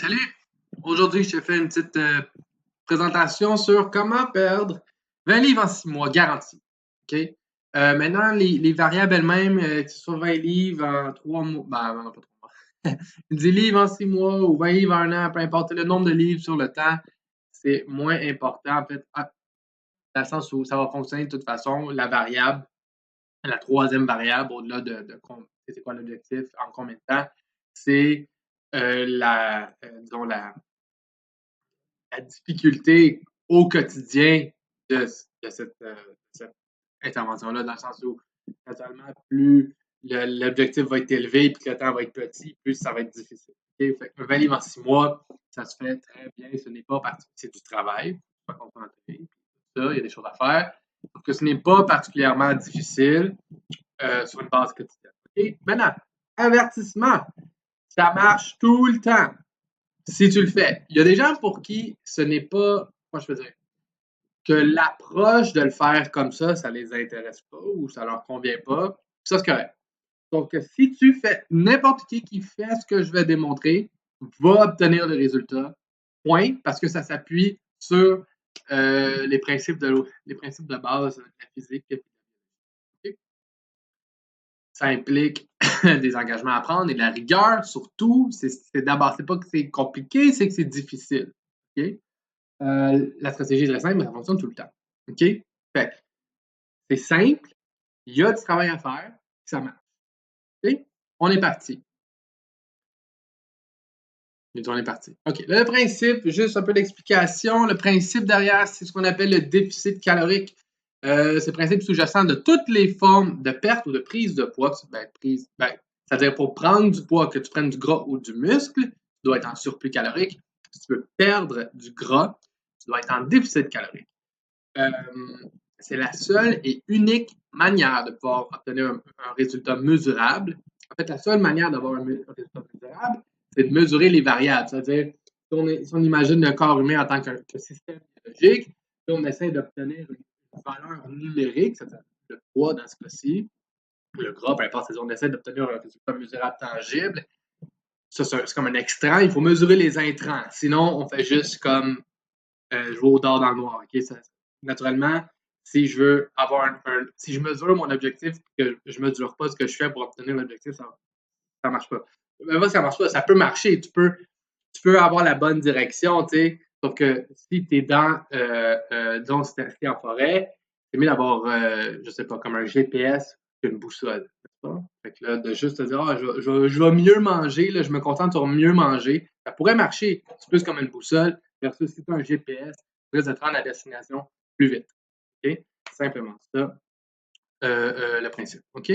Salut! Aujourd'hui, je te fais une petite présentation sur comment perdre 20 livres en 6 mois, garanti. OK? Maintenant, les variables elles-mêmes, que ce soit 20 livres en 3 mois, non, pas 3 mois, 10 livres en 6 mois ou 20 livres en un an, peu importe le nombre de livres sur le temps, c'est moins important, en fait, dans le sens où ça va fonctionner de toute façon. La variable, la troisième variable, au-delà de c'est quoi l'objectif, en combien de temps, c'est disons, la difficulté au quotidien de cette intervention-là, dans le sens où, naturellement, plus l'objectif va être élevé puis que le temps va être petit, plus ça va être difficile. Okay? Fait un 20 livres en 6 mois, ça se fait très bien. Ce n'est pas particulier, c'est du travail. Pas concentrer, puis ça, il y a des choses à faire. Donc, ce n'est pas particulièrement difficile sur une base quotidienne. Okay? Maintenant, avertissement, ça marche tout le temps si tu le fais. Il y a des gens pour qui ce n'est pas, moi je veux dire, que l'approche de le faire comme ça les intéresse pas ou ça leur convient pas. Ça, c'est correct. Donc, si tu fais, n'importe qui fait ce que je vais démontrer va obtenir le résultat. Point, parce que ça s'appuie sur les principes de base de la physique. Ça implique des engagements à prendre et de la rigueur, surtout. D'abord, c'est pas que c'est compliqué, c'est que c'est difficile. Okay? La stratégie est très simple, mais ça fonctionne tout le temps. OK? Fait c'est simple, il y a du travail à faire, ça marche. OK? On est parti. On est parti. OK. Le principe, juste un peu d'explication. Le principe derrière, c'est ce qu'on appelle le déficit calorique. C'est le principe sous-jacent de toutes les formes de perte ou de prise de poids. C'est-à-dire pour prendre du poids, que tu prennes du gras ou du muscle, tu dois être en surplus calorique. Si tu veux perdre du gras, tu dois être en déficit calorique. C'est la seule et unique manière de pouvoir obtenir un résultat mesurable. En fait, la seule manière d'avoir un résultat mesurable, c'est de mesurer les variables. C'est-à-dire, si on imagine le corps humain en tant que système biologique, si on essaie d'obtenir une valeur numérique, c'est-à-dire le poids dans ce cas-ci, le gras, peu importe, on essaie d'obtenir un résultat mesurable tangible. Ça, c'est comme un extrant. Il faut mesurer les intrants. Sinon, on fait juste comme jouer au dard dans le noir. Okay? Naturellement, si je veux avoir si je mesure mon objectif et que je ne mesure pas ce que je fais pour obtenir l'objectif, ça ne marche pas. Mais ça marche pas. Ça peut marcher. Tu peux avoir la bonne direction, tu sais. Sauf que si tu es disons, si tu es en forêt, c'est mieux d'avoir, je sais pas, comme un GPS qu'une boussole. Fait que là, de juste te dire, je vais mieux manger, là, je me concentre sur mieux manger. Ça pourrait marcher. C'est plus comme une boussole versus si tu as un GPS, tu risques de te rendre à la destination plus vite. OK? Simplement ça, le principe. OK?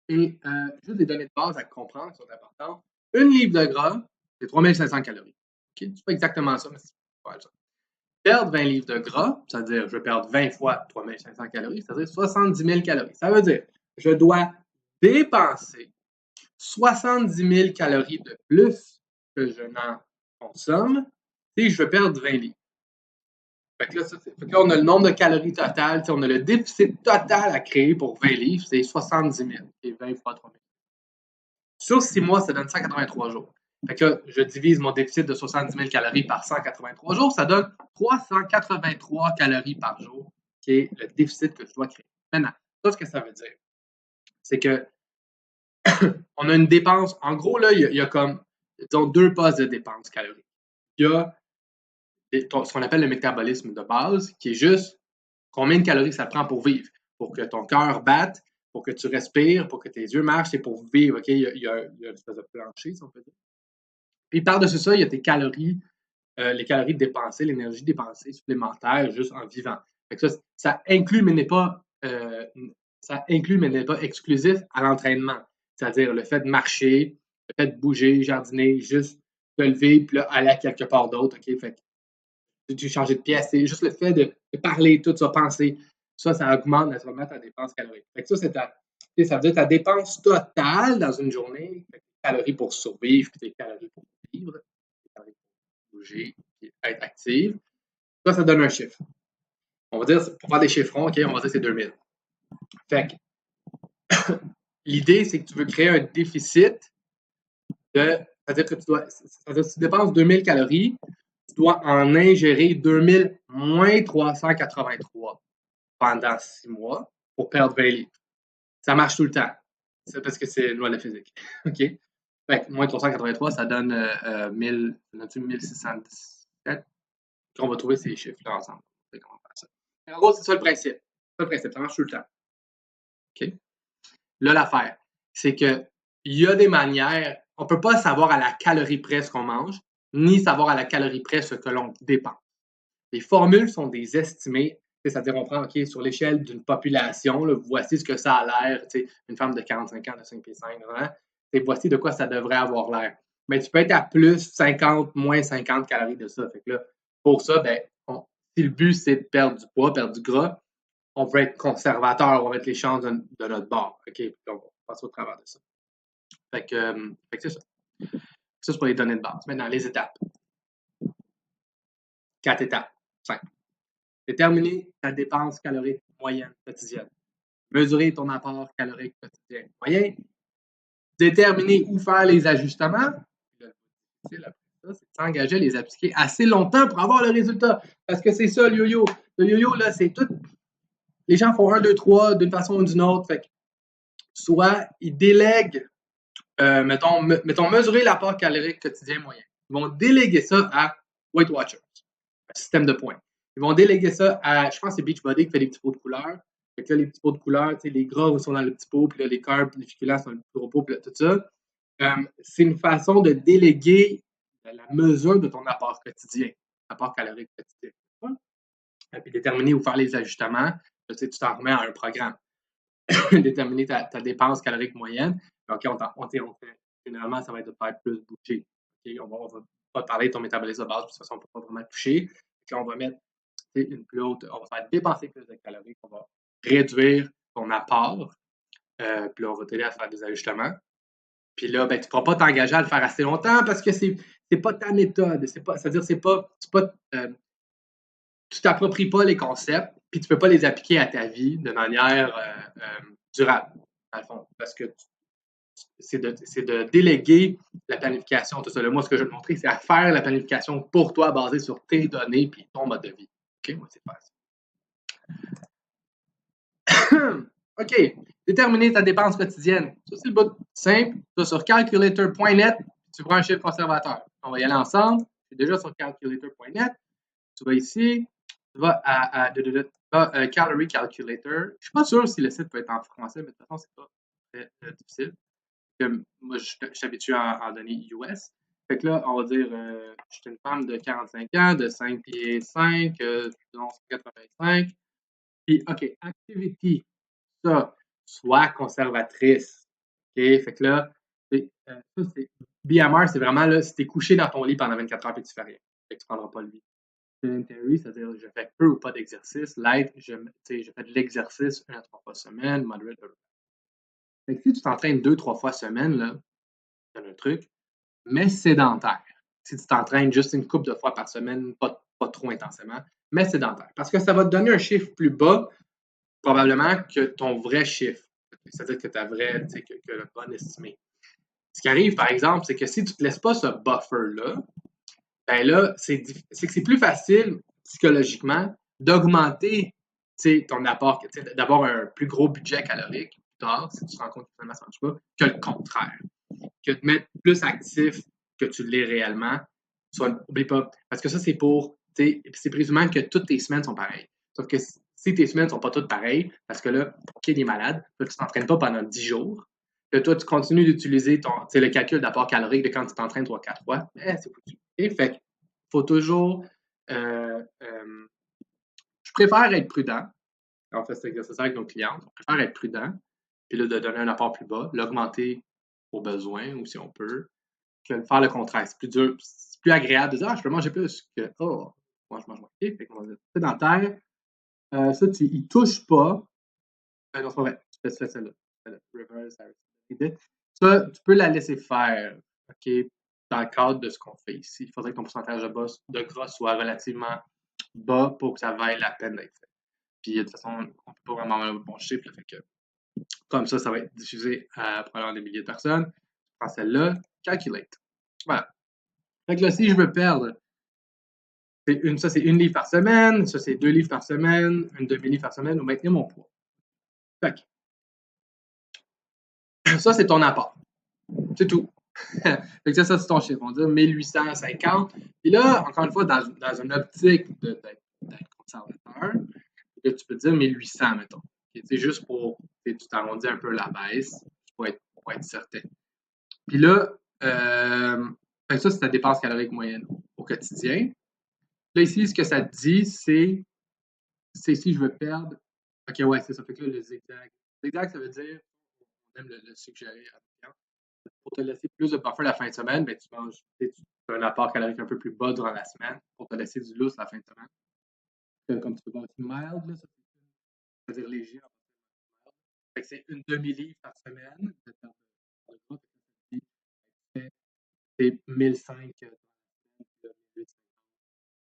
Et juste des données de base à comprendre qui sont importantes. Une livre de gras, c'est 3500 calories. Okay? C'est pas exactement ça, mais c'est pas ça. Perdre 20 livres de gras, c'est-à-dire je vais perdre 20 fois 3500 calories, c'est-à-dire 70 000 calories. Ça veut dire je dois dépenser 70 000 calories de plus que je n'en consomme si je veux perdre 20 livres. Fait que là, on a le nombre de calories totales, on a le déficit total à créer pour 20 livres, c'est 70 000, et 20 fois 3 000. Sur 6 mois, ça donne 183 jours. Fait que là, je divise mon déficit de 70 000 calories par 183 jours, ça donne 383 calories par jour, qui est le déficit que je dois créer. Maintenant, ça, ce que ça veut dire, c'est que on a une dépense. En gros, là, il y a comme, disons, deux postes de dépenses caloriques. Il y a ce qu'on appelle le métabolisme de base, qui est juste combien de calories ça prend pour vivre, pour que ton cœur batte, pour que tu respires, pour que tes yeux marchent, c'est pour vivre. Okay? Il y a une espèce de plancher, si on peut dire. Puis par-dessus ça, il y a tes calories, les calories dépensées, l'énergie dépensée supplémentaire juste en vivant. Fait que ça inclut, mais n'est pas exclusif à l'entraînement. C'est-à-dire le fait de marcher, le fait de bouger, jardiner, juste te lever, puis là, aller à quelque part d'autre. Okay? Fait que tu changer de pièce, c'est juste le fait de parler, tout ça, penser. Ça augmente naturellement ta dépense calorique. Fait que ça veut dire ta dépense totale dans une journée, tes calories pour survivre, puis tes calories pour vivre, tes calories pour bouger, puis être active. Ça donne un chiffre. On va dire, pour faire des chiffrons, OK, on va dire que c'est 2000. Fait que l'idée, c'est que tu veux créer un déficit C'est-à-dire que c'est-à-dire que si tu dépenses 2000 calories, tu dois en ingérer 2000 moins 383 pendant 6 mois pour perdre 20 livres. Ça marche tout le temps. C'est parce que c'est une loi de la physique. OK? Fait que moins 383, ça donne 1617. On va trouver ces chiffres-là ensemble. Comment faire ça. En gros, c'est ça le principe. C'est ça le principe. Ça marche tout le temps. OK? Là, l'affaire, c'est qu'il y a des manières, on ne peut pas savoir à la calorie près ce qu'on mange, ni savoir à la calorie près ce que l'on dépense. Les formules sont des estimés, c'est-à-dire on prend, OK, sur l'échelle d'une population, là, voici ce que ça a l'air, une femme de 45 ans, de 5 pieds 5, et voici de quoi ça devrait avoir l'air. Mais tu peux être à plus 50, moins 50 calories de ça. Fait que là, pour ça, ben, si le but c'est de perdre du poids, perdre du gras, on veut être conservateur, on va mettre les chances de notre bord. OK? Puis on va passer au travers de ça. Fait que c'est ça. Ça, c'est pour les données de base. Maintenant, les étapes. 4 étapes. 5. Déterminer ta dépense calorique moyenne quotidienne. Mesurer ton apport calorique quotidien moyen. Déterminer où faire les ajustements. C'est s'engager à les appliquer assez longtemps pour avoir le résultat. Parce que c'est ça, le yo-yo. Le yo-yo, là, c'est tout. Les gens font 1, 2, 3 d'une façon ou d'une autre. Fait que soit ils délèguent, mettons, mesurer l'apport calorique quotidien moyen. Ils vont déléguer ça à Weight Watchers, un système de points. Ils vont déléguer ça à, je pense que c'est Beachbody qui fait des petits pots de couleur. Fait que là, les petits pots de couleur, les gras sont dans le petit pot, puis là, les carbs, les féculents sont dans le plus gros pot, puis là, tout ça. C'est une façon de déléguer la mesure de ton apport quotidien, apport calorique quotidien. Puis déterminer où faire les ajustements. Là, tu t'en remets à un programme. Déterminer ta dépense calorique moyenne. OK, généralement, ça va être de faire plus bouger. Okay, on va pas parler de ton métabolisme de base, de toute façon, on ne peut pas vraiment toucher. Puis on va mettre une plus haute, on va faire dépenser plus de calories, on va réduire ton apport. Puis là, on va t'aider à faire des ajustements. Puis là, ben, tu ne pourras pas t'engager à le faire assez longtemps parce que c'est pas ta méthode. C'est-à-dire, tu t'appropries pas les concepts, puis tu peux pas les appliquer à ta vie de manière durable, dans le fond. Parce que c'est de déléguer la planification, tout ça. Là, moi, ce que je vais te montrer, c'est à faire la planification pour toi, basée sur tes données puis ton mode de vie. OK? Moi, c'est facile. OK. Déterminer ta dépense quotidienne. Ça, c'est le bout simple. Tu vas sur calculator.net, tu prends un chiffre conservateur. On va y aller ensemble. Je suis déjà sur calculator.net. Tu vas ici, tu vas à Calorie Calculator. Je ne suis pas sûr si le site peut être en français, mais de toute façon, c'est pas très difficile. Moi, je suis habitué à en donner US. Fait que là, on va dire, je suis une femme de 45 ans, de 5 pieds 5, 85. Puis, OK, activity, ça, sois conservatrice. OK, fait que là, ça, c'est BMR, c'est vraiment là, si tu es couché dans ton lit pendant 24 heures et tu fais rien. Fait que tu ne prendras pas le lit. Sedentary, c'est-à-dire je fais peu ou pas d'exercice. Light, je fais de l'exercice 1 à 3 fois semaine. Moderate, fait que si tu t'entraînes 2-3 fois semaine, là, c'est un truc, mais sédentaire. Si tu t'entraînes juste une couple de fois par semaine, pas trop intensément, mais sédentaire. Parce que ça va te donner un chiffre plus bas, probablement, que ton vrai chiffre. C'est-à-dire que ta vraie, que le bon estimé. Ce qui arrive, par exemple, c'est que si tu ne te laisses pas ce buffer-là, ben là, c'est que c'est plus facile psychologiquement d'augmenter ton apport, d'avoir un plus gros budget calorique plus tard, si tu te rends compte que finalement ça ne marche pas, que le contraire. Que de mettre plus actif que tu l'es réellement. N'oublie pas, parce que ça, c'est présumant que toutes tes semaines sont pareilles. Sauf que si tes semaines ne sont pas toutes pareilles, parce que là, OK, il est malade, tu ne t'entraînes pas pendant 10 jours, que toi, tu continues d'utiliser le calcul d'apport calorique de quand tu t'entraînes 3-4 fois, c'est foutu. Okay? Fait qu'il faut toujours. Je préfère être prudent. On fait cet exercice avec nos clients. On préfère être prudent, puis là, de donner un apport plus bas, l'augmenter au besoin, ou si on peut, que de faire le contraire. C'est plus dur, c'est plus agréable de dire, je peux manger plus que, moi, je mange moins. Okay? Fait qu'on va dire, sédentaire. Ça, tu y touches pas. Non, c'est pas vrai. Tu fais celle-là. Reverse. Ça, tu peux la laisser faire. OK? Dans le cadre de ce qu'on fait ici. Il faudrait que ton pourcentage de gras soit relativement bas pour que ça vaille la peine d'être fait. Puis, de toute façon, on ne peut pas vraiment avoir un bon chiffre. Fait que, comme ça va être diffusé à probablement des milliers de personnes. Tu prends celle-là, calculate. Voilà. Fait que là, si je veux perdre, ça c'est 1 livre par semaine, ça c'est 2 livres par semaine, une demi-livre par semaine, ou maintenir mon poids. Fait que, ça c'est ton apport. C'est tout. Fait que ça c'est ton chiffre. On dit 1850. Puis là, encore une fois, dans une optique d'être conservateur, tu peux dire 1800, mettons. C'est juste pour, tu t'arrondis un peu la baisse pour être certain. Puis là, fait que ça, c'est ta dépense calorique moyenne au quotidien. Là, ici, ce que ça te dit, c'est si je veux perdre. Ok, ouais, c'est ça. Fait que là, le zigzag. Zigzag, ça veut dire, on aime le suggérer à client. Pour te laisser plus de buffer la fin de semaine, ben, tu as un apport calorique un peu plus bas durant la semaine pour te laisser du lousse la fin de semaine. Comme tu peux voir aussi mild, là, ça veut dire léger. Fait que c'est une demi-livre par semaine. C'est 1005 la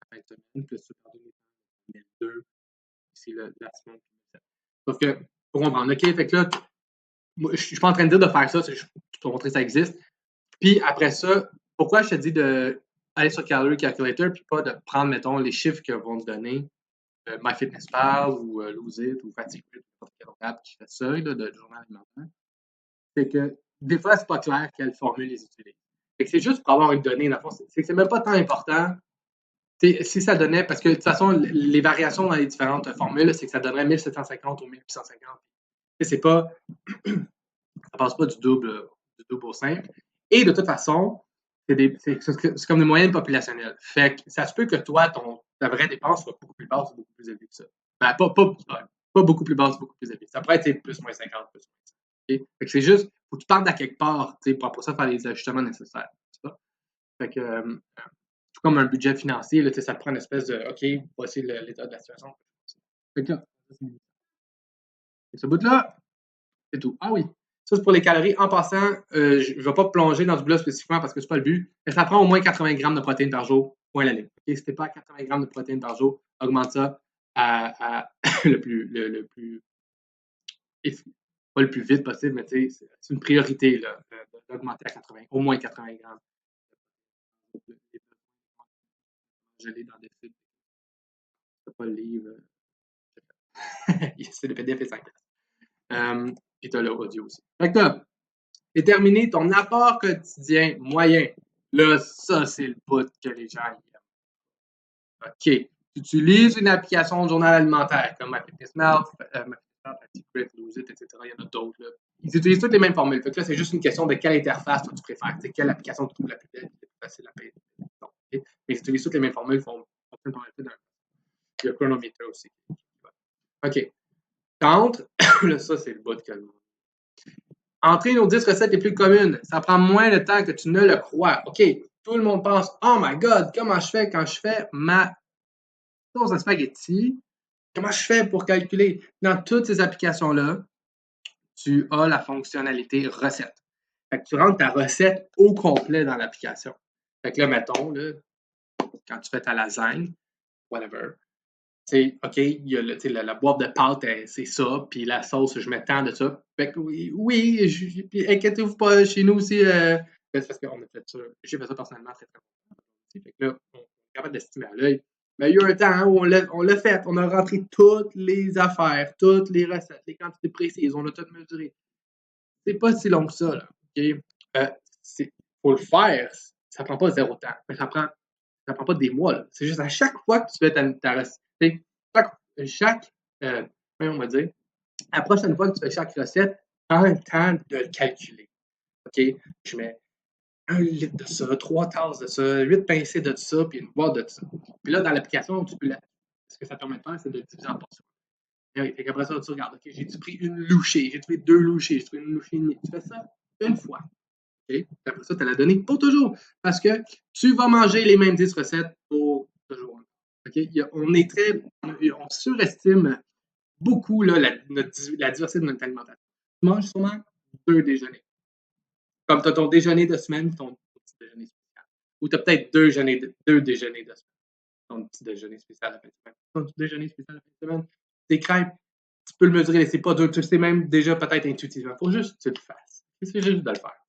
fin de semaine, plus tu perds 1002 ici la semaine. Sauf que, pour comprendre, OK, fait que là, moi, je suis pas en train de dire de faire ça, c'est juste pour montrer que ça existe. Puis après ça, pourquoi je te dis d'aller sur Calorie Calculator puis pas de prendre, mettons, les chiffres que vont te donner MyFitnessPal ou Lose It ou Fatigue Fit, quelle app qui fait ça, là, de journal alimentaire. C'est que des fois, c'est pas clair quelle formule ils utilisent. Fait que c'est juste pour avoir une donnée, dans le fond, c'est même pas tant important. Si ça donnait, parce que de toute façon, les variations dans les différentes formules, c'est que ça donnerait 1750 ou 1850. C'est pas, ça passe pas du double au simple. Et de toute façon, c'est comme des moyennes populationnelles. Fait que ça se peut que toi, ta vraie dépense soit beaucoup plus basse ou beaucoup plus élevée que ça. Ben, pas beaucoup plus basse, beaucoup plus élevée. Ça pourrait être plus moins 50, plus moins 50. Okay? Fait que c'est juste, faut que tu partes d'à quelque part pour ça faire les ajustements nécessaires. Fait que, tout comme un budget financier, là, ça te prend une espèce de OK, voici l'état de la situation. Fait que là, ce bout-là, c'est tout. Ah oui, ça c'est pour les calories. En passant, je ne vais pas plonger dans ce bout-là spécifiquement parce que ce n'est pas le but, mais ça prend au moins 80 grammes de protéines par jour, point la ligne. Okay? Si tu n'es pas à 80 grammes de protéines par jour, augmente ça à le plus pas le plus vite possible, mais c'est une priorité là, d'augmenter à 80, au moins 80 grammes. Je l'ai dans des films. C'est pas le livre. C'est le PDF et 5 puis tu as l'audio aussi. Fait que là, c'est terminé ton apport quotidien moyen. Là, ça, c'est le bout que les gens aiment. OK. Tu utilises une application de journal alimentaire comme MyFitnessPal, Secret, Lose It, etc. Il y en a d'autres. Ils utilisent toutes les mêmes formules. Fait que là, c'est juste une question de quelle interface toi, tu préfères. Quelle application tu trouves la plus belle, la plus facile à payer. Donc, okay? Mais ils utilisent toutes les mêmes formules. Il y a chronomètre aussi. OK. T'entres. Là, ça, c'est le bout de calme. Entrer nos 10 recettes les plus communes. Ça prend moins de temps que tu ne le crois. OK. Tout le monde pense, oh my God, comment je fais quand je fais ma sauce à spaghetti? Comment je fais pour calculer? Dans toutes ces applications-là, tu as la fonctionnalité recette. Fait que tu rentres ta recette au complet dans l'application. Fait que là, mettons, là, quand tu fais ta lasagne, whatever, OK, il y a la boîte de pâtes, c'est ça, puis la sauce, je mets tant de ça. Fait que oui, puis inquiétez-vous pas, chez nous aussi, c'est parce qu'on a fait ça, j'ai fait ça personnellement très, très longtemps. Fait que là, on est capable d'estimer à l'œil. Mais il y a un temps où on l'a fait, on a rentré toutes les affaires, toutes les recettes, les quantités précises, on a tout mesuré. C'est pas si long que ça, là, OK? Faut le faire, ça prend pas 0 temps, mais ça prend pas des mois, là. C'est juste à chaque fois que tu fais ta recette, on va dire, la prochaine fois que tu fais chaque recette, prends le temps de le calculer. OK? Je mets 1 litre de ça, 3 tasses de ça, 8 pincées de ça, puis une boîte de ça. Puis là, dans l'application, ce que ça permet de faire, c'est de diviser en portions. Fait qu'après ça, tu regardes, OK, j'ai-tu pris une louchée, j'ai-tu pris 2 louchées, j'ai-tu pris une louchée et demie. Tu fais ça une fois. Okay? Après ça, tu as la donnée pour toujours. Parce que tu vas manger les mêmes 10 recettes pour toujours. Okay? On surestime beaucoup là, la diversité de notre alimentation. Tu manges sûrement 2 déjeuners. Comme tu as ton déjeuner de semaine et ton petit déjeuner spécial. Ou tu as peut-être 2 déjeuners de semaine. Ton petit déjeuner spécial à la fin de semaine. Ton petit déjeuner spécial à la fin de semaine. Tes crêpes, tu peux le mesurer, c'est pas dur. Tu le sais même déjà peut-être intuitivement. Il faut juste que tu le fasses. C'est juste de le faire.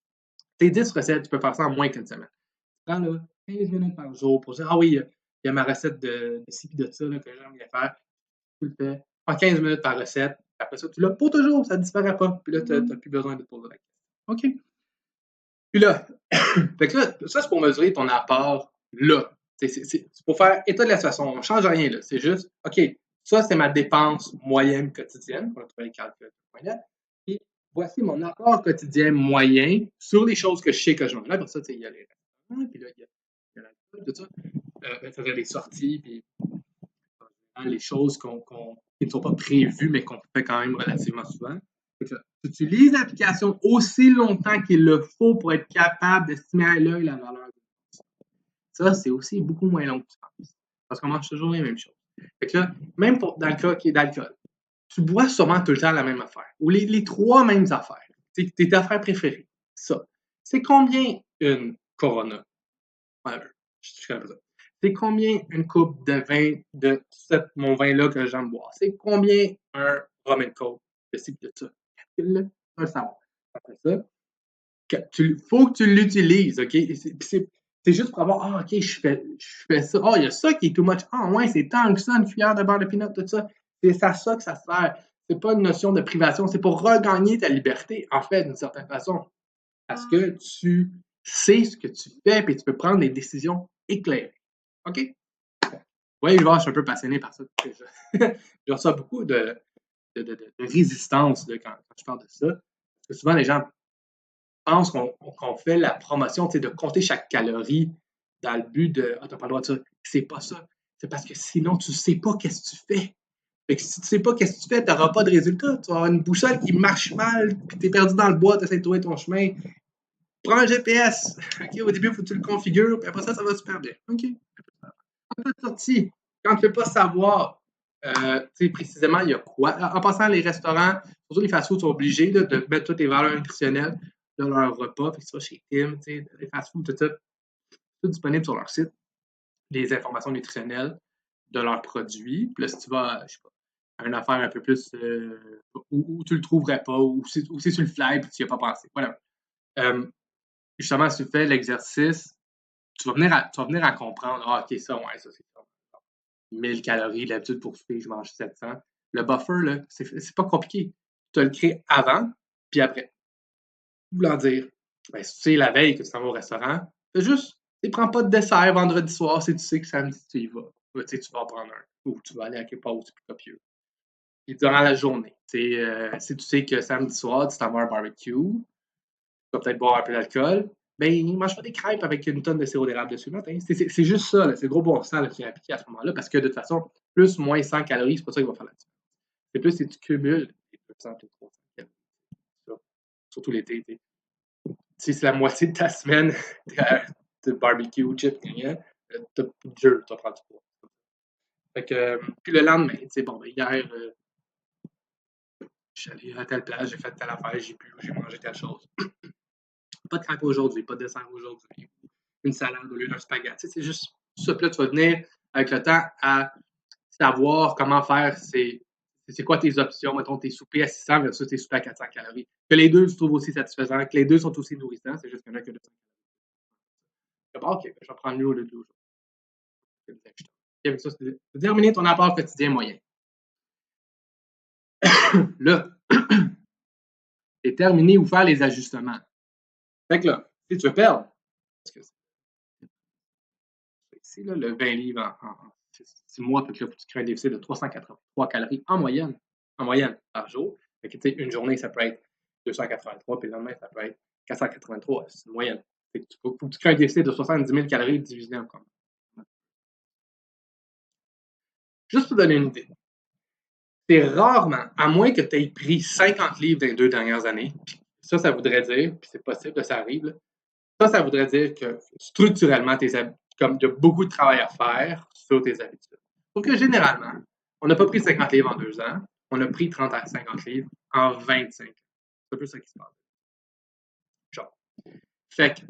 Tes 10 recettes, tu peux faire ça en moins qu'une semaine. Tu prends là, 15 minutes par jour pour dire ah oui, il y a ma recette de ci et de ça là, que j'aime bien faire. Tu le fais. En 15 minutes par recette. Après ça, tu l'as pour toujours, ça ne disparaît pas. Puis là, tu n'as plus besoin de te poser la question. OK. Puis là, fait que là, ça, c'est pour mesurer ton apport là. C'est pour faire état de la situation. On ne change rien là. C'est juste, OK, ça, c'est ma dépense moyenne quotidienne. On va trouver le calcul. Puis voici mon apport quotidien moyen sur les choses que je sais que je mange. Là, pour ça, il y a les restaurants, puis là, il y a l'alcool, tout ça. Ça les sorties, puis les choses qui ne sont pas prévues, mais qu'on fait quand même relativement souvent. Tu utilises l'application aussi longtemps qu'il le faut pour être capable d'estimer à l'œil la valeur. Ça, c'est aussi beaucoup moins long que tu penses. Parce qu'on mange toujours les mêmes choses. Fait que là, même dans le cas qui est d'alcool, tu bois sûrement tout le temps la même affaire. Ou les trois mêmes affaires. Tes affaires préférées. Ça. C'est combien une Corona? Je connais pas ça. C'est combien une coupe de vin de mon vin-là que j'aime boire? C'est combien un rum and coke? C'est de ça. Calcule-le, tu vas le savoir. Après ça, faut que tu l'utilises, OK? C'est juste pour avoir, ah, OK, je fais ça. Ah, il y a ça qui est too much. Ah, ouais, c'est tant que ça, une cuillère de beurre de peanut, tout ça. C'est à ça que ça sert. C'est pas une notion de privation, c'est pour regagner ta liberté, en fait, d'une certaine façon. Parce que tu sais ce que tu fais et tu peux prendre des décisions éclairées. OK? Oui, je suis un peu passionné par ça. Je reçois beaucoup de résistance quand je parle de ça. Parce que souvent, les gens pensent qu'on fait la promotion de compter chaque calorie dans le but de « Ah, t'as pas le droit de ça ». C'est pas ça. C'est parce que sinon, tu sais pas qu'est-ce que tu fais. Fait que si tu sais pas qu'est-ce que tu fais, tu n'auras pas de résultat. Tu vas avoir une boussole qui marche mal, puis tu es perdu dans le bois, tu essaies de trouver ton chemin. Prends un GPS. Okay, au début, il faut que tu le configures, puis après ça, ça va super bien. OK. Quand tu es sorti, quand tu ne peux pas savoir précisément il y a quoi. En passant, les restaurants, surtout les fast-foods, sont obligés de mettre toutes les valeurs nutritionnelles de leur repas. Fait que ça, chez Tim, les fast-foods, tout disponible sur leur site. Les informations nutritionnelles de leurs produits. Puis là, si tu vas, je sais pas, à une affaire un peu plus où tu le trouverais pas, ou c'est sur le fly, puis tu n'y as pas pensé. Voilà. Justement, si tu fais l'exercice, tu vas venir à comprendre, ah, OK, ça, ouais, ça, c'est ça. 1000 calories, d'habitude, pour souper, je mange 700. Le buffer, là, c'est pas compliqué. Tu le crées avant, puis après. Voulant dire, ben, si tu sais la veille que tu t'en vas au restaurant, fais juste, tu prends pas de dessert vendredi soir si tu sais que samedi, tu y vas. Tu sais, tu vas en prendre un, ou tu vas aller à quelque part où c'est plus copieux. Puis durant la journée, si tu sais que samedi soir, tu t'en vas à un barbecue, tu vas peut-être boire un peu d'alcool, ben, mange pas des crêpes avec une tonne de sirop d'érable dessus le matin. C'est juste ça, là, c'est le gros bon sens qui est appliqué à ce moment-là, parce que de toute façon, plus, moins 100 calories, c'est pas ça qui va faire la différence. C'est plus si tu cumules les 200 et 300 calories. Ça. Surtout l'été. Si c'est la moitié de ta semaine de barbecue, chips, t'as plus de jeu, tu vas prendre du poids. Fait que, puis le lendemain, tu sais, bon, ben, hier, je suis allé à telle place, j'ai fait telle affaire, j'ai bu, j'ai mangé telle chose. Pas de crêpes aujourd'hui, pas de dessert aujourd'hui. Une salade au lieu d'un spaghetti. C'est juste ça. Puis là, tu vas venir avec le temps à savoir comment faire c'est quoi tes options, mettons tes soupers à 600 versus tes soupers à 400 calories. Que les deux se trouvent aussi satisfaisants, que les deux sont aussi nourrissants, c'est juste qu'il y en a que 200 calories. OK, je vais prendre mieux au lieu de l'autre. Avec ça, c'est déterminer ton apport quotidien moyen. Là, déterminer où faire les ajustements. Fait que là, si tu veux perdre, parce que ici, là, le 20 livres en 6 mois, puis là, tu crées un déficit de 383 calories en moyenne par jour. Fait que, une journée, ça peut être 283, puis le lendemain, ça peut être 483. C'est une moyenne. Fait que faut que tu crées un déficit de 70 000 calories divisé en combien? Juste pour donner une idée. C'est rarement, à moins que tu aies pris 50 livres dans les 2 dernières années, ça voudrait dire, puis c'est possible que ça arrive, là, ça voudrait dire que structurellement, comme il y a beaucoup de travail à faire sur tes habitudes. Sauf que généralement, on n'a pas pris 50 livres en 2 ans, on a pris 30 à 50 livres en 25 ans. C'est un peu ça qui se passe. Genre. Fait que,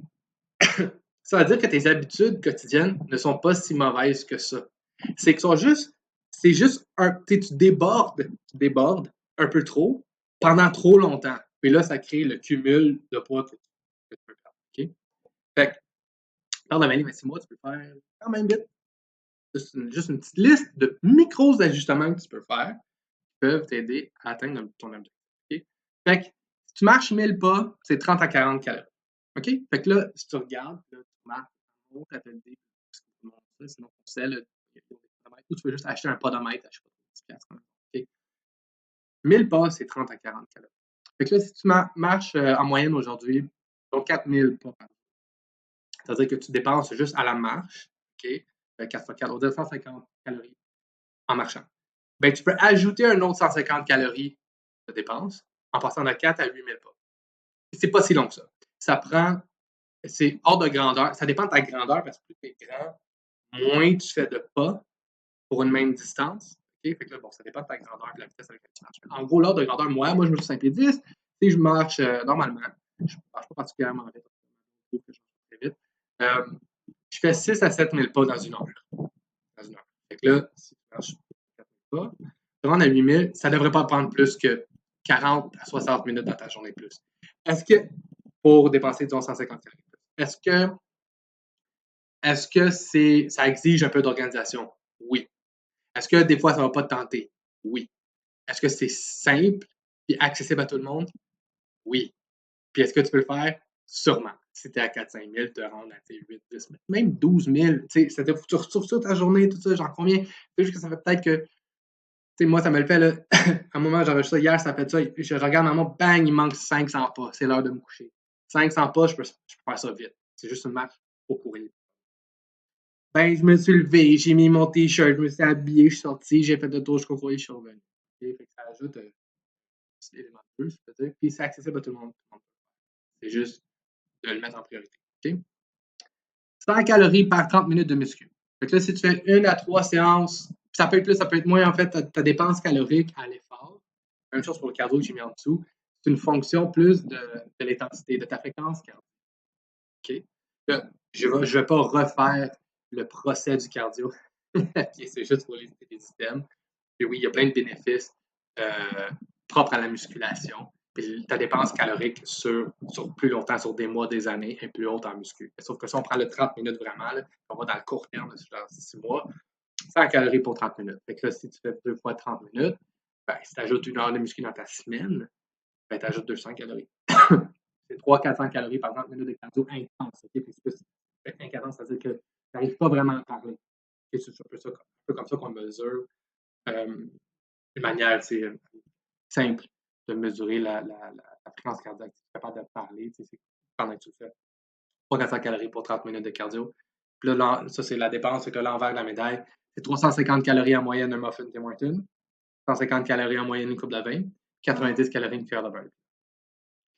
ça veut dire que tes habitudes quotidiennes ne sont pas si mauvaises que ça. C'est juste tu débordes un peu trop pendant trop longtemps. Et là, ça crée le cumul de poids que tu peux perdre. Dans la 6 mois, tu peux faire quand même vite. Juste une petite liste de micros ajustements que tu peux faire qui peuvent t'aider à atteindre ton objectif. Okay? Fait que si tu marches 1000 pas, c'est 30 à 40 calories. OK? Fait que là, si tu regardes, là, tu marches, tu as le dé, sinon ton sel, ou tu peux juste acheter un podomètre, je sais pas, 10$. Okay? 1000 pas, c'est 30 à 40 calories. Fait que là, si tu marches en moyenne aujourd'hui, donc 4000 pas par jour, c'est-à-dire que tu dépenses juste à la marche, OK? 4 fois 4, on dit 150 calories en marchant. Ben, tu peux ajouter un autre 150 calories de dépenses en passant de 4 à 8000 pas. C'est pas si long que ça. Ça prend, c'est hors de grandeur. Ça dépend de ta grandeur parce que plus tu es grand, moins tu fais de pas pour une même distance. Okay? Fait que là, bon, ça dépend de ta grandeur et de la vitesse avec laquelle tu marches. En gros, l'ordre de grandeur, moi, je me suis 5 pieds 10. Si je marche normalement, je ne marche pas particulièrement vite. Vite. Je fais 6 à 7 000 pas dans une heure. Fait que là, si tu marches 4 000 pas, te rendre à 8 000, ça ne devrait pas prendre plus que 40 à 60 minutes dans ta journée de plus. Est-ce que, pour dépenser, disons, 150 calories, est-ce que ça exige un peu d'organisation? Oui. Est-ce que des fois, ça ne va pas te tenter? Oui. Est-ce que c'est simple et accessible à tout le monde? Oui. Puis est-ce que tu peux le faire? Sûrement. Si tu es à 4-5 000, te rendre à 8, 10 000, même 12 000. Tu sais, tu retrouves ça ta journée, tout ça, j'en conviens. C'est juste que ça fait peut-être que, tu sais, moi, ça me le fait, là. À un moment, j'enregistre ça hier, ça fait ça. Je regarde ma montre, bang, il manque 500 pas. C'est l'heure de me coucher. 500 pas, je peux faire ça vite. C'est juste une marche pour courir. Ben, je me suis levé, j'ai mis mon t-shirt, je me suis habillé, je suis sorti, j'ai fait le tour jusqu'au courrier, je suis revenu. Okay? Fait que ça ajoute un petit élément de plus, peut-être. Puis c'est accessible à tout le monde. C'est juste de le mettre en priorité. Okay? 100 calories par 30 minutes de muscu. Fait que là, si tu fais 1 à 3 séances, ça peut être plus, ça peut être moins, en fait, ta dépense calorique à l'effort. Même chose pour le cardio que j'ai mis en dessous. C'est une fonction plus de l'intensité, de ta fréquence cardio. OK? Là, je ne vais pas refaire le procès du cardio. Okay, c'est juste pour les items. Puis oui, il y a plein de bénéfices propres à la musculation. Puis ta dépense calorique sur plus longtemps, sur des mois, des années, est plus haute en muscu. Sauf que si on prend le 30 minutes vraiment, là, on va dans le court terme, genre 6 mois, 100 calories pour 30 minutes. Fait que là, si tu fais 2 fois 30 minutes, ben, si tu ajoutes 1 heure de muscu dans ta semaine, ben, tu ajoutes 200 calories. C'est 300-400 calories par 30 minutes de cardio intense. Okay? Puis c'est plus intense, c'est-à-dire que tu n'arrives pas vraiment à parler. Okay? C'est un peu comme ça qu'on mesure une manière simple de mesurer la fréquence cardiaque. Tu es capable de parler, c'est pendant que tu fais 300-400 calories pour 30 minutes de cardio. Puis là, ça, c'est la dépense, c'est que l'envers de la médaille, c'est 350 calories en moyenne un muffin Tim Hortons, 150 calories en moyenne une coupe de vin, 90 calories une cuillère de beurre.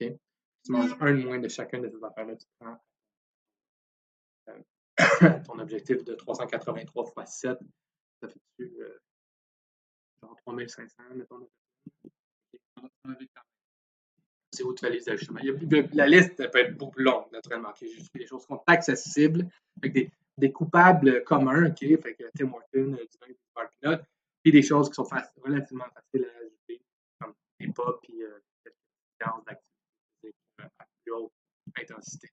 Okay? Tu manges un de moins de chacune de ces affaires-là, tu prends ton objectif de 383 x 7, ça fait genre 3500, mettons. C'est où tu fais les ajustements. La liste peut être beaucoup plus longue, naturellement. Okay? Juste des choses qui sont accessibles, avec des coupables communs, okay? Fait que Tim Hortons, du vin, du beurre peanut, puis des choses qui sont relativement faciles à ajouter, comme des pas, puis quelques séances d'activité à plus haute intensité.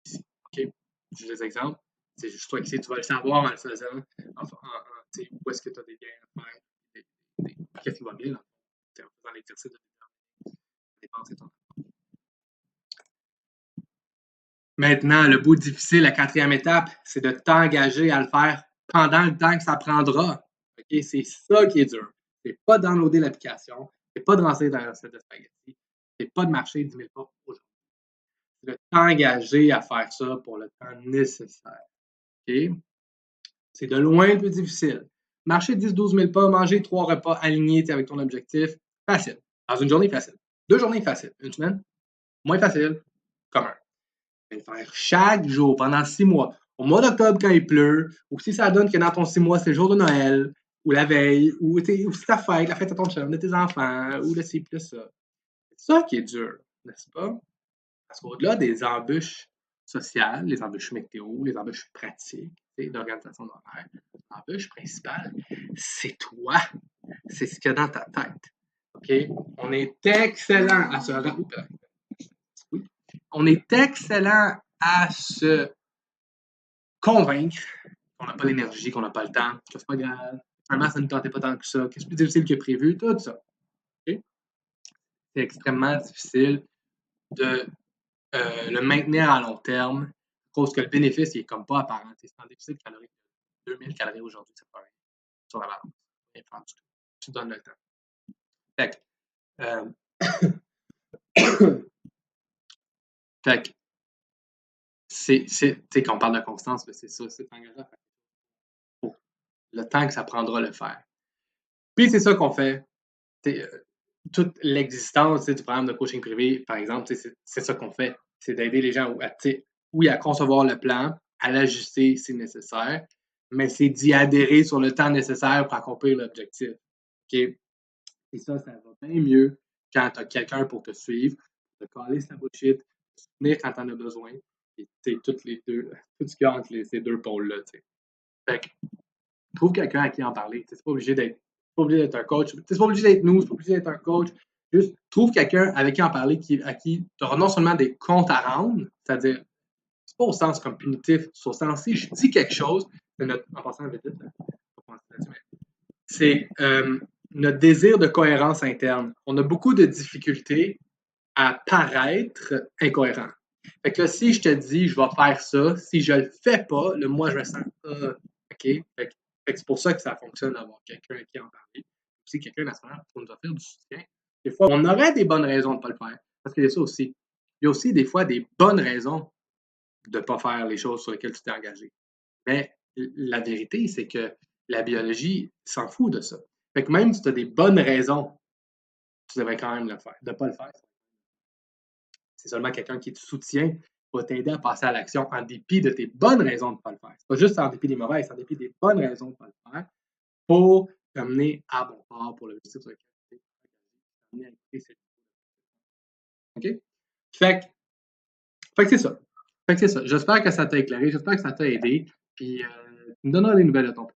Ici, OK? Juste des exemples. C'est juste toi qui tu vas le savoir en le faisant. Où est-ce que tu as des gains à faire? Qu'est-ce qui va bien en faisant l'exercice de dépenser ton temps. Maintenant, le bout difficile, la quatrième étape, c'est de t'engager à le faire pendant le temps que ça prendra. Okay? C'est ça qui est dur. C'est pas de downloader l'application, c'est pas de lancer dans la recette de spaghetti, c'est pas de marcher 10 000 pas aujourd'hui. C'est de t'engager à faire ça pour le temps nécessaire. Okay? C'est de loin le plus difficile. Marcher 10-12 000 pas, manger 3 repas alignés avec ton objectif, facile. Dans une journée, facile. 2 journées, facile. Une semaine, moins facile, commun. Mais le faire chaque jour, pendant 6 mois. Au mois d'octobre, quand il pleut, ou si ça donne que dans ton 6 mois, c'est le jour de Noël, ou la veille, ou c'est ta fête, la fête de ton chum, de tes enfants, ou le ci, plus ça. C'est ça qui est dur, n'est-ce pas? Parce qu'au-delà des embûches sociales, les embûches météo, les embûches pratiques, d'organisation d'horaire, l'embûche principale, c'est toi. C'est ce qu'il y a dans ta tête. OK? On est excellent à se rendre. On est excellent à se convaincre qu'on n'a pas l'énergie, qu'on n'a pas le temps, que c'est pas grave, finalement, ça ne tentait pas tant que ça, que c'est plus difficile que prévu, tout ça. Okay? C'est extrêmement difficile de le maintenir à long terme, à cause que le bénéfice, il est comme pas apparent. C'est en déficit calorique. 2000 calories aujourd'hui, c'est pas rien. Sur la balance. Rien faire du tout. Tu donnes le temps. Fait que, fait que quand on parle de constance, c'est ça, c'est engageant pour le temps que ça prendra le faire. Puis c'est ça qu'on fait. Toute l'existence du programme de coaching privé, par exemple, c'est ça qu'on fait. C'est d'aider les gens à concevoir le plan, à l'ajuster si nécessaire, mais c'est d'y adhérer sur le temps nécessaire pour accomplir l'objectif. Okay? Et ça va bien mieux quand tu as quelqu'un pour te suivre, te caler sa bullshit, te soutenir quand tu en as besoin. Et tout ce qu'il y a entre ces deux pôles-là. Fait que, trouve quelqu'un à qui en parler. C'est pas obligé d'être un coach. C'est pas obligé d'être nous, c'est pas obligé d'être un coach. Juste trouve quelqu'un avec qui en parler, à qui tu auras non seulement des comptes à rendre, c'est-à-dire, c'est pas au sens comme punitif, c'est au sens si je dis quelque chose, en passant vite, c'est notre désir de cohérence interne. On a beaucoup de difficultés à paraître incohérent. Fait que là, si je te dis je vais faire ça, si je le fais pas, moi je me sens OK. Fait que c'est pour ça que ça fonctionne d'avoir quelqu'un à qui en parler. Aussi quelqu'un à ce moment pour nous offrir du soutien. Des fois, on aurait des bonnes raisons de ne pas le faire. Parce qu'il y a ça aussi. Il y a aussi des fois des bonnes raisons de ne pas faire les choses sur lesquelles tu t'es engagé. Mais la vérité, c'est que la biologie s'en fout de ça. Fait que même si tu as des bonnes raisons, tu devrais quand même le faire. De ne pas le faire, c'est seulement quelqu'un qui te soutient va t'aider à passer à l'action en dépit de tes bonnes raisons de ne pas le faire. C'est pas juste en dépit des mauvaises, c'est en dépit des bonnes raisons de ne pas le faire pour t'amener à bon port pour l'objectif sur lequel tu es amené à écouter cette vidéo. OK? Fait que c'est ça. J'espère que ça t'a éclairé, j'espère que ça t'a aidé. Puis tu me donneras des nouvelles de ton